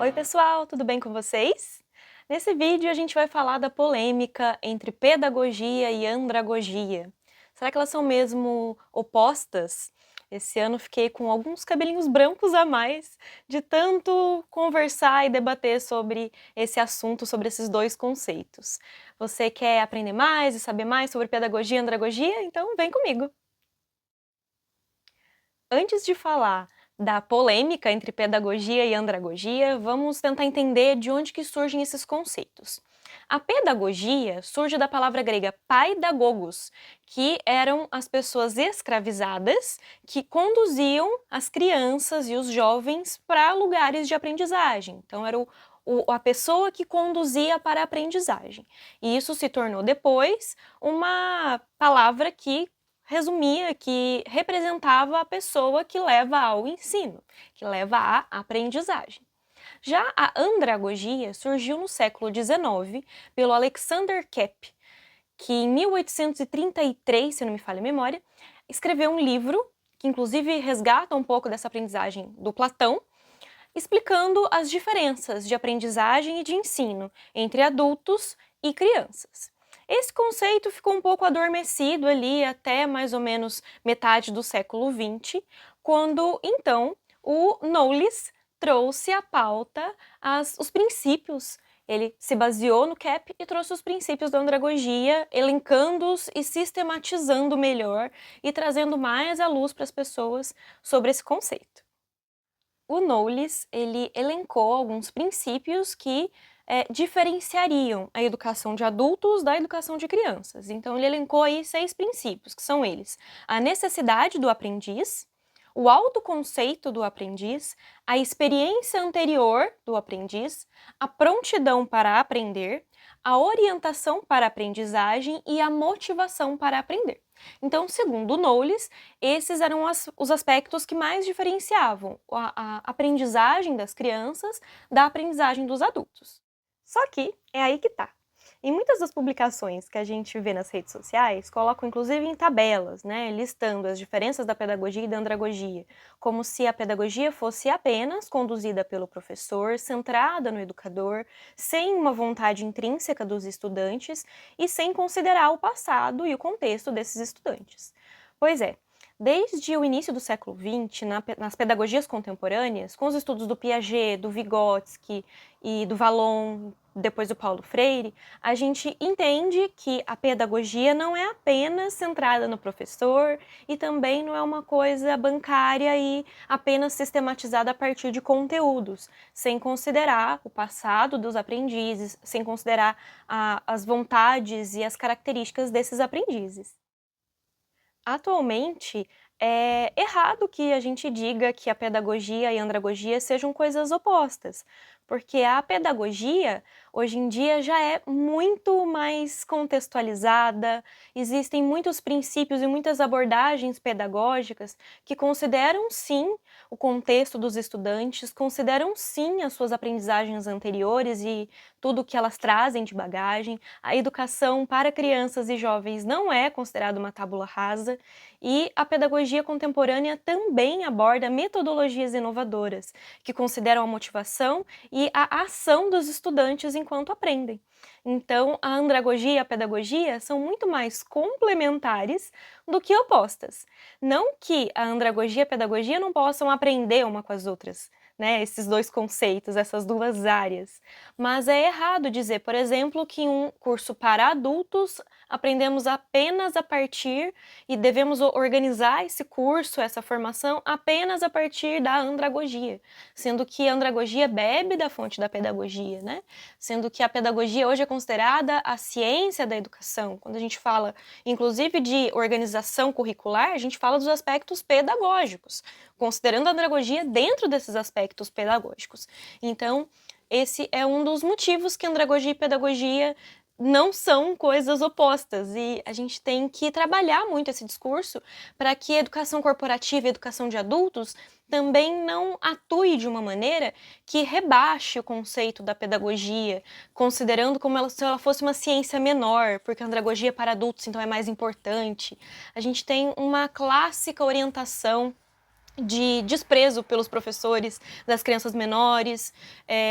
Oi pessoal, tudo bem com vocês? Nesse vídeo a gente vai falar da polêmica entre pedagogia e andragogia. Será que elas são mesmo opostas? Esse ano fiquei com alguns cabelinhos brancos a mais de tanto conversar e debater sobre esse assunto, sobre esses dois conceitos. Você quer aprender mais e saber mais sobre pedagogia e andragogia? Então vem comigo! Antes de falar da polêmica entre pedagogia e andragogia, vamos tentar entender de onde que surgem esses conceitos. A pedagogia surge da palavra grega paidagogos, que eram as pessoas escravizadas que conduziam as crianças e os jovens para lugares de aprendizagem. Então era a pessoa que conduzia para a aprendizagem. E isso se tornou depois uma palavra que resumia, que representava a pessoa que leva ao ensino, que leva à aprendizagem. Já a andragogia surgiu no século XIX pelo Alexander Kepp, que em 1833, se não me falha a memória, escreveu um livro que inclusive resgata um pouco dessa aprendizagem do Platão, explicando as diferenças de aprendizagem e de ensino entre adultos e crianças. Esse conceito ficou um pouco adormecido ali até mais ou menos metade do século XX, quando então o Knowles trouxe à pauta os princípios. Ele se baseou no CAP e trouxe os princípios da andragogia, elencando-os e sistematizando melhor e trazendo mais à luz para as pessoas sobre esse conceito. O Knowles, ele elencou alguns princípios que diferenciariam a educação de adultos da educação de crianças. Então ele elencou aí 6 princípios, que são eles: a necessidade do aprendiz, o autoconceito do aprendiz, a experiência anterior do aprendiz, a prontidão para aprender, a orientação para a aprendizagem e a motivação para aprender. Então, segundo Knowles, esses eram os aspectos que mais diferenciavam a aprendizagem das crianças da aprendizagem dos adultos. Só que é aí que tá. Em muitas das publicações que a gente vê nas redes sociais, colocam inclusive em tabelas, né, listando as diferenças da pedagogia e da andragogia, como se a pedagogia fosse apenas conduzida pelo professor, centrada no educador, sem uma vontade intrínseca dos estudantes e sem considerar o passado e o contexto desses estudantes. Pois é, desde o início do século XX, nas pedagogias contemporâneas, com os estudos do Piaget, do Vygotsky e do Vallon, depois do Paulo Freire, a gente entende que a pedagogia não é apenas centrada no professor e também não é uma coisa bancária e apenas sistematizada a partir de conteúdos, sem considerar o passado dos aprendizes, sem considerar as vontades e as características desses aprendizes. Atualmente, é errado que a gente diga que a pedagogia e a andragogia sejam coisas opostas, porque a pedagogia, hoje em dia, já é muito mais contextualizada, existem muitos princípios e muitas abordagens pedagógicas que consideram sim o contexto dos estudantes, consideram sim as suas aprendizagens anteriores e tudo que elas trazem de bagagem. A educação para crianças e jovens não é considerada uma tábula rasa e a pedagogia contemporânea também aborda metodologias inovadoras, que consideram a motivação e a ação dos estudantes enquanto aprendem. Então, a andragogia e a pedagogia são muito mais complementares do que opostas. Não que a andragogia e a pedagogia não possam aprender uma com as outras, né, esses dois conceitos, essas duas áreas. Mas é errado dizer, por exemplo, que em um curso para adultos aprendemos apenas a partir e devemos organizar esse curso, essa formação, apenas a partir da andragogia, sendo que a andragogia bebe da fonte da pedagogia, né? Sendo que a pedagogia hoje é considerada a ciência da educação. Quando a gente fala, inclusive, de organização curricular, a gente fala dos aspectos pedagógicos, considerando a andragogia dentro desses aspectos pedagógicos. Então, esse é um dos motivos que andragogia e pedagogia não são coisas opostas e a gente tem que trabalhar muito esse discurso para que a educação corporativa e a educação de adultos também não atue de uma maneira que rebaixe o conceito da pedagogia, considerando como se ela fosse uma ciência menor, porque a andragogia para adultos então é mais importante. A gente tem uma clássica orientação de desprezo pelos professores das crianças menores,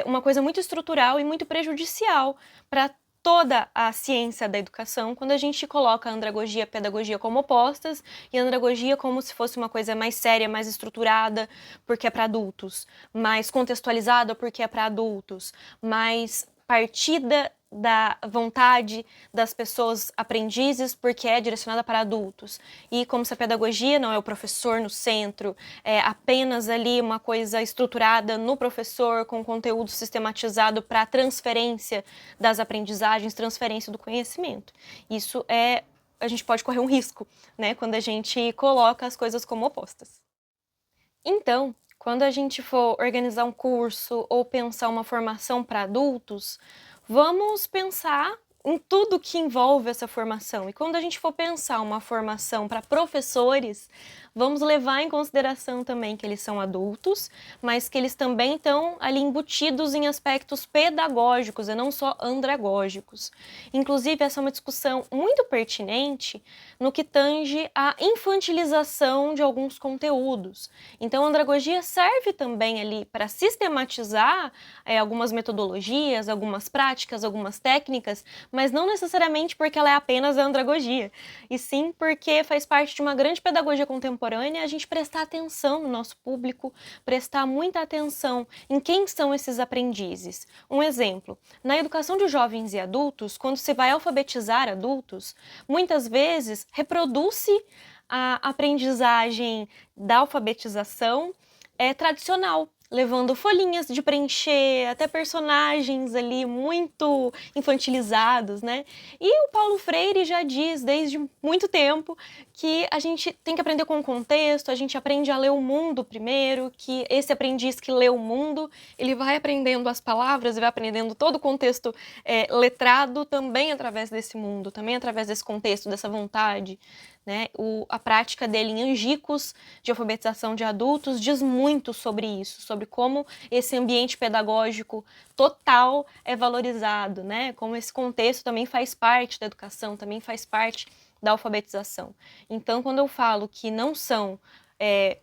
uma coisa muito estrutural e muito prejudicial para toda a ciência da educação, quando a gente coloca a andragogia e a pedagogia como opostas, e a andragogia como se fosse uma coisa mais séria, mais estruturada, porque é para adultos, mais contextualizada, porque é para adultos, mais partida da vontade das pessoas aprendizes, porque é direcionada para adultos. E como se a pedagogia não é o professor no centro, é apenas ali uma coisa estruturada no professor, com conteúdo sistematizado para transferência das aprendizagens, transferência do conhecimento. Isso a gente pode correr um risco, né, quando a gente coloca as coisas como opostas. Então, quando a gente for organizar um curso ou pensar uma formação para adultos, vamos pensar em tudo que envolve essa formação. E quando a gente for pensar uma formação para professores, vamos levar em consideração também que eles são adultos, mas que eles também estão ali embutidos em aspectos pedagógicos e não só andragógicos. Inclusive, essa é uma discussão muito pertinente no que tange à infantilização de alguns conteúdos. Então, a andragogia serve também ali para sistematizar algumas metodologias, algumas práticas, algumas técnicas, mas não necessariamente porque ela é apenas a andragogia, e sim porque faz parte de uma grande pedagogia contemporânea a gente prestar atenção no nosso público, prestar muita atenção em quem são esses aprendizes. Um exemplo, na educação de jovens e adultos, quando se vai alfabetizar adultos, muitas vezes reproduz-se a aprendizagem da alfabetização tradicional, levando folhinhas de preencher, até personagens ali muito infantilizados, né? E o Paulo Freire já diz desde muito tempo que a gente tem que aprender com o contexto, a gente aprende a ler o mundo primeiro, que esse aprendiz que lê o mundo, ele vai aprendendo as palavras e vai aprendendo todo o contexto letrado também através desse mundo, também através desse contexto, dessa vontade. Né? A prática dele em Angicos, de alfabetização de adultos, diz muito sobre isso, sobre como esse ambiente pedagógico total é valorizado, né? Como esse contexto também faz parte da educação, também faz parte da alfabetização. Então, quando eu falo que não são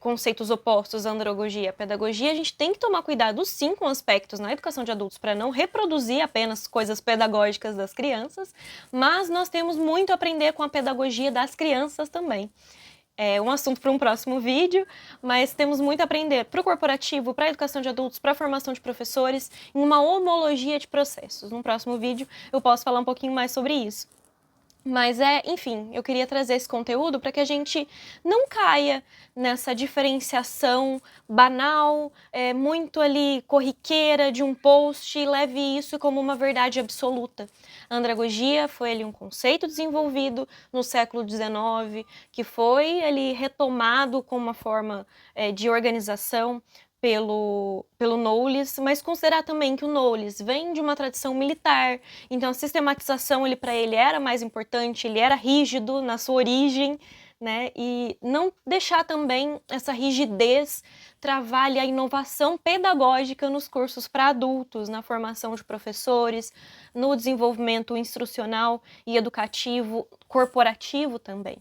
conceitos opostos à andragogia e à pedagogia, a gente tem que tomar cuidado sim com aspectos na educação de adultos para não reproduzir apenas coisas pedagógicas das crianças, mas nós temos muito a aprender com a pedagogia das crianças também. É um assunto para um próximo vídeo, mas temos muito a aprender para o corporativo, para a educação de adultos, para a formação de professores, em uma homologia de processos. No próximo vídeo eu posso falar um pouquinho mais sobre isso. Mas enfim, eu queria trazer esse conteúdo para que a gente não caia nessa diferenciação banal, muito ali corriqueira de um post e leve isso como uma verdade absoluta. A andragogia foi ali um conceito desenvolvido no século XIX, que foi ali retomado como uma forma de organização pelo Knowles, mas considerar também que o Knowles vem de uma tradição militar, então a sistematização para ele era mais importante, ele era rígido na sua origem, né? E não deixar também essa rigidez travar a inovação pedagógica nos cursos para adultos, na formação de professores, no desenvolvimento instrucional e educativo, corporativo também.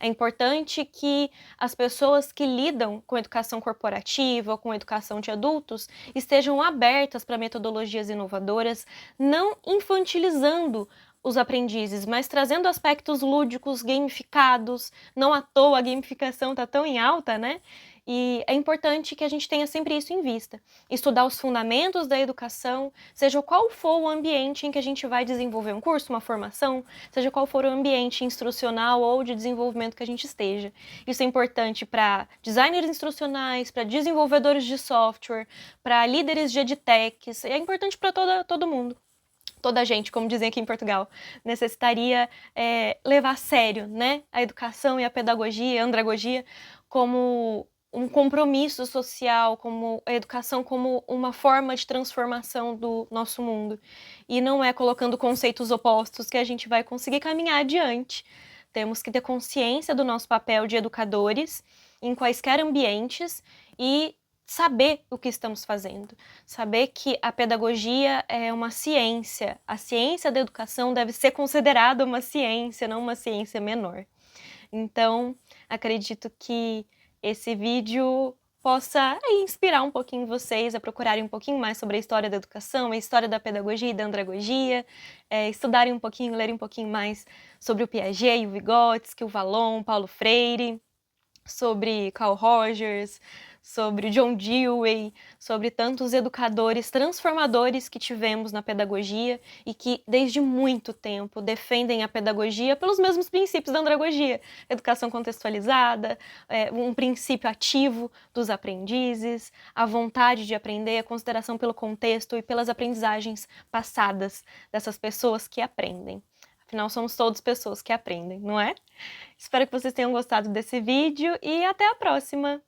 É importante que as pessoas que lidam com educação corporativa, com educação de adultos, estejam abertas para metodologias inovadoras, não infantilizando os aprendizes, mas trazendo aspectos lúdicos, gamificados. Não à toa a gamificação está tão em alta, né? E é importante que a gente tenha sempre isso em vista. Estudar os fundamentos da educação, seja qual for o ambiente em que a gente vai desenvolver um curso, uma formação, seja qual for o ambiente instrucional ou de desenvolvimento que a gente esteja. Isso é importante para designers instrucionais, para desenvolvedores de software, para líderes de edtechs, é importante para todo mundo. Toda a gente, como dizem aqui em Portugal, necessitaria levar a sério, né, a educação e a pedagogia, a andragogia, como um compromisso social, como a educação como uma forma de transformação do nosso mundo. E não é colocando conceitos opostos que a gente vai conseguir caminhar adiante. Temos que ter consciência do nosso papel de educadores em quaisquer ambientes e saber o que estamos fazendo, saber que a pedagogia é uma ciência, a ciência da educação deve ser considerada uma ciência, não uma ciência menor. Então, acredito que esse vídeo possa inspirar um pouquinho vocês a procurarem um pouquinho mais sobre a história da educação, a história da pedagogia e da andragogia, estudarem um pouquinho, lerem um pouquinho mais sobre o Piaget, o Vygotsky, o Vallon, Paulo Freire, sobre Carl Rogers, sobre John Dewey, sobre tantos educadores transformadores que tivemos na pedagogia e que, desde muito tempo, defendem a pedagogia pelos mesmos princípios da andragogia. Educação contextualizada, um princípio ativo dos aprendizes, a vontade de aprender, a consideração pelo contexto e pelas aprendizagens passadas dessas pessoas que aprendem. Afinal, somos todos pessoas que aprendem, não é? Espero que vocês tenham gostado desse vídeo e até a próxima!